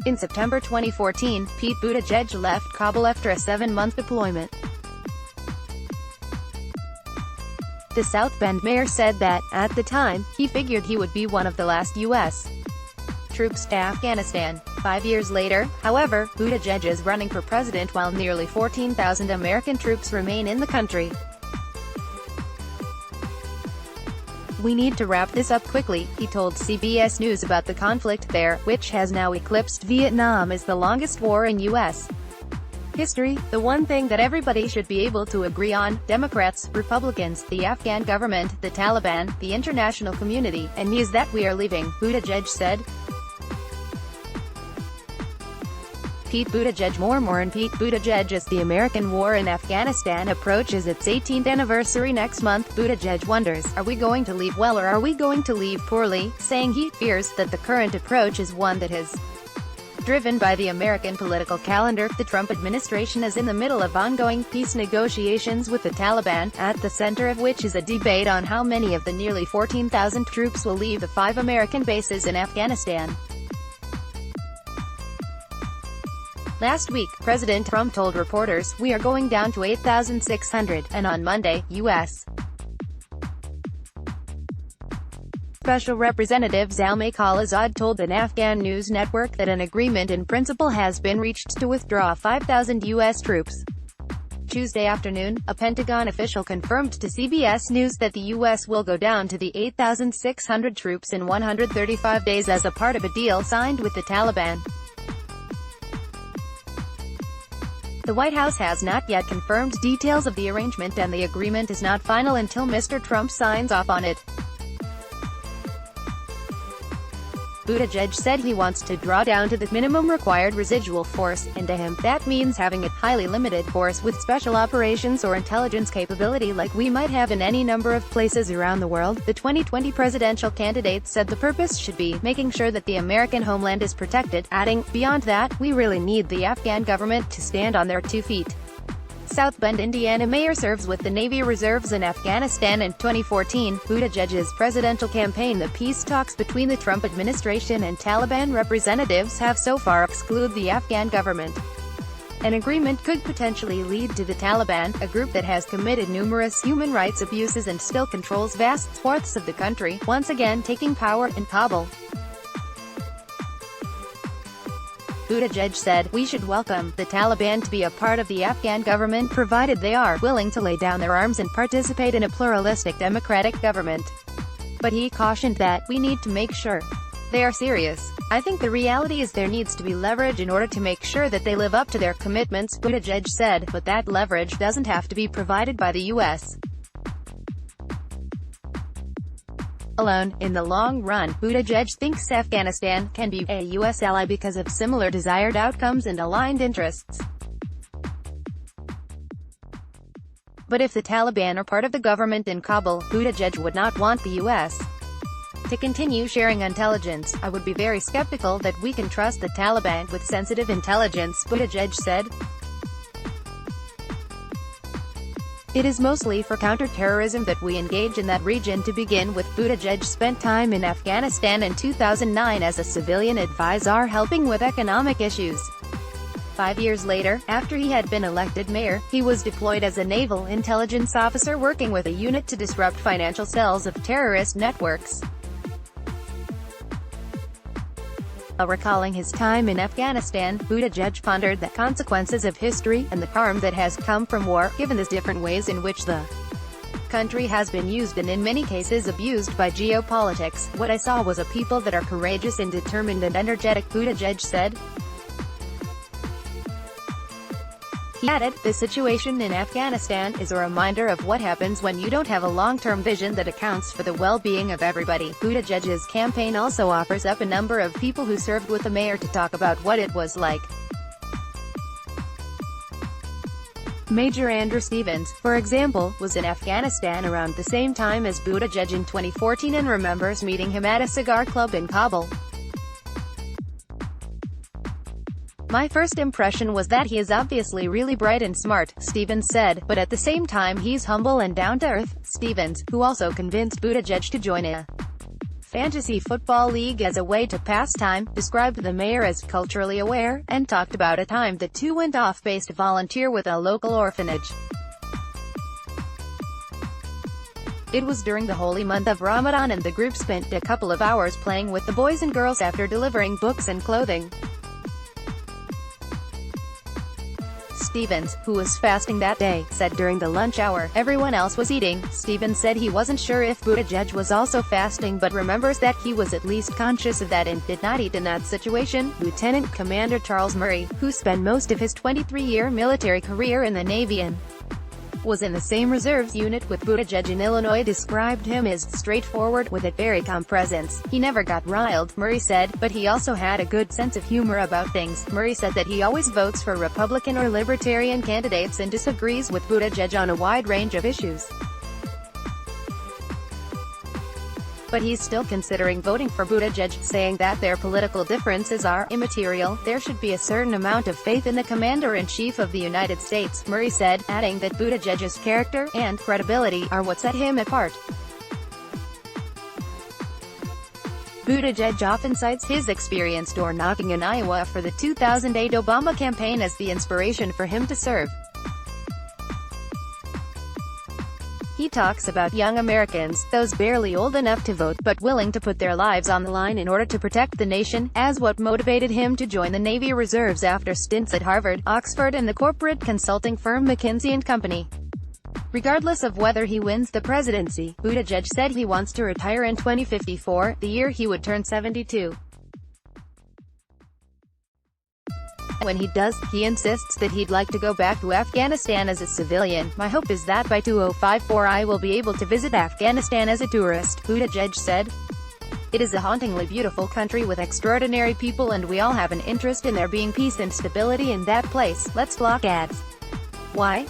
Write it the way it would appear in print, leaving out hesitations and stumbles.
In September 2014, Pete Buttigieg left Kabul after a 7-month deployment. The South Bend mayor said that, at the time, he figured he would be one of the last U.S. troops to Afghanistan. 5 years later, however, Buttigieg is running for president while nearly 14,000 American troops remain in the country. "We need to wrap this up quickly," he told CBS News about the conflict there, which has now eclipsed Vietnam as the longest war in U.S. history. "The one thing that everybody should be able to agree on, Democrats, Republicans, the Afghan government, the Taliban, the international community, and me, is that we are leaving," Buttigieg said. Pete Buttigieg more and Pete Buttigieg as the American war in Afghanistan approaches its 18th anniversary next month. Buttigieg wonders, "Are we going to leave well or are we going to leave poorly?" saying he fears that the current approach is one that is driven by the American political calendar. The Trump administration is in the middle of ongoing peace negotiations with the Taliban, at the center of which is a debate on how many of the nearly 14,000 troops will leave the 5 American bases in Afghanistan. Last week, President Trump told reporters, "We are going down to 8,600, and on Monday, U.S. Special Representative Zalmay Khalilzad told an Afghan news network that an agreement in principle has been reached to withdraw 5,000 U.S. troops. Tuesday afternoon, a Pentagon official confirmed to CBS News that the U.S. will go down to the 8,600 troops in 135 days as a part of a deal signed with the Taliban. The White House has not yet confirmed details of the arrangement, and the agreement is not final until Mr. Trump signs off on it. Buttigieg said he wants to draw down to the minimum required residual force, and to him, that means having a highly limited force with special operations or intelligence capability like we might have in any number of places around the world. The 2020 presidential candidate said the purpose should be making sure that the American homeland is protected, adding, "Beyond that, we really need the Afghan government to stand on their 2 feet. South Bend, Indiana mayor serves with the Navy Reserves in Afghanistan. In 2014, Buttigieg's presidential campaign. The peace talks between the Trump administration and Taliban representatives have so far excluded the Afghan government. An agreement could potentially lead to the Taliban, a group that has committed numerous human rights abuses and still controls vast swaths of the country, once again taking power in Kabul. Buttigieg said, "We should welcome the Taliban to be a part of the Afghan government, provided they are willing to lay down their arms and participate in a pluralistic democratic government." But he cautioned that, "We need to make sure they are serious. I think the reality is there needs to be leverage in order to make sure that they live up to their commitments," Buttigieg said, "but that leverage doesn't have to be provided by the U.S. alone." In the long run, Buttigieg thinks Afghanistan can be a U.S. ally because of similar desired outcomes and aligned interests. But if the Taliban are part of the government in Kabul, Buttigieg would not want the U.S. to continue sharing intelligence. "I would be very skeptical that we can trust the Taliban with sensitive intelligence," Buttigieg said. "It is mostly for counterterrorism that we engage in that region to begin with." Buttigieg spent time in Afghanistan in 2009 as a civilian advisor helping with economic issues. 5 years later, after he had been elected mayor, he was deployed as a naval intelligence officer working with a unit to disrupt financial cells of terrorist networks. While recalling his time in Afghanistan, Buttigieg pondered the consequences of history, and the harm that has come from war, given the different ways in which the country has been used and in many cases abused by geopolitics. "What I saw was a people that are courageous and determined and energetic," Buttigieg said. He added, "The situation in Afghanistan is a reminder of what happens when you don't have a long-term vision that accounts for the well-being of everybody." Buttigieg's campaign also offers up a number of people who served with the mayor to talk about what it was like. Major Andrew Stevens, for example, was in Afghanistan around the same time as Buttigieg in 2014 and remembers meeting him at a cigar club in Kabul. "My first impression was that he is obviously really bright and smart," Stevens said, "but at the same time he's humble and down-to-earth." Stevens, who also convinced Buttigieg to join a fantasy football league as a way to pass time, described the mayor as culturally aware, and talked about a time the two went off base to volunteer with a local orphanage. It was during the holy month of Ramadan and the group spent a couple of hours playing with the boys and girls after delivering books and clothing. Stevens, who was fasting that day, said during the lunch hour, everyone else was eating. Stevens said he wasn't sure if Buttigieg was also fasting but remembers that he was at least conscious of that and did not eat in that situation. Lieutenant Commander Charles Murray, who spent most of his 23-year military career in the Navy and was in the same reserves unit with Buttigieg in Illinois, described him as straightforward, with a very calm presence. He never got riled, Murray said, but he also had a good sense of humor about things. Murray said that he always votes for Republican or Libertarian candidates and disagrees with Buttigieg on a wide range of issues. But he's still considering voting for Buttigieg, saying that their political differences are immaterial. There should be a certain amount of faith in the Commander-in-Chief of the United States, Murray said, adding that Buttigieg's character and credibility are what set him apart. Buttigieg often cites his experience door-knocking in Iowa for the 2008 Obama campaign as the inspiration for him to serve. He talks about young Americans, those barely old enough to vote, but willing to put their lives on the line in order to protect the nation, as what motivated him to join the Navy Reserves after stints at Harvard, Oxford and the corporate consulting firm McKinsey & Company. Regardless of whether he wins the presidency, Buttigieg said he wants to retire in 2054, the year he would turn 72. When he does, he insists that he'd like to go back to Afghanistan as a civilian. My hope is that by 2054 I will be able to visit Afghanistan as a tourist, Buttigieg said. It is a hauntingly beautiful country with extraordinary people and we all have an interest in there being peace and stability in that place. Let's block ads. Why?